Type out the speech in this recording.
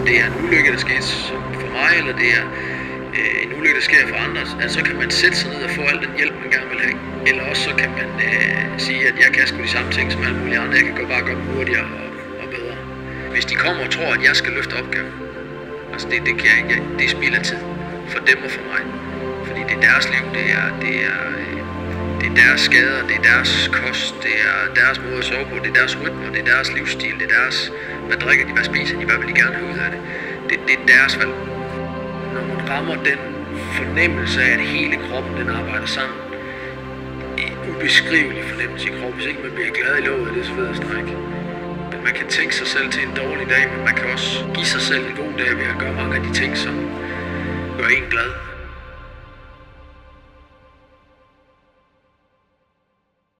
det er en ulykke, der sker for mig, eller det er en ulykke, der sker for andre, at så kan man sætte sig ned og få al den hjælp, man gerne vil have. Eller også så kan man sige, at jeg kan sgu de samme ting som alle mulige andre. Jeg kan bare gøre dem hurtigere og bedre. Hvis de kommer og tror, at jeg skal løfte opgaven, altså det kan jeg ikke. Det er spild af tid for dem og for mig. Fordi det er deres liv, det er deres skader, det er deres kost, det er deres måde at sove på, det er deres rytmer, det er deres livsstil, det er deres, hvad drikker de, hvad spiser de, hvad vil de gerne have ud af det. Det er deres valg. Når man rammer den fornemmelse af, at hele kroppen den arbejder sammen, en ubeskrivelig fornemmelse i kroppen, hvis ikke man bliver glad i låget, det er så ved at strække. Man kan tænke sig selv til en dårlig dag, men man kan også give sig selv en god dag ved at gøre mange af de ting, som gør en glad.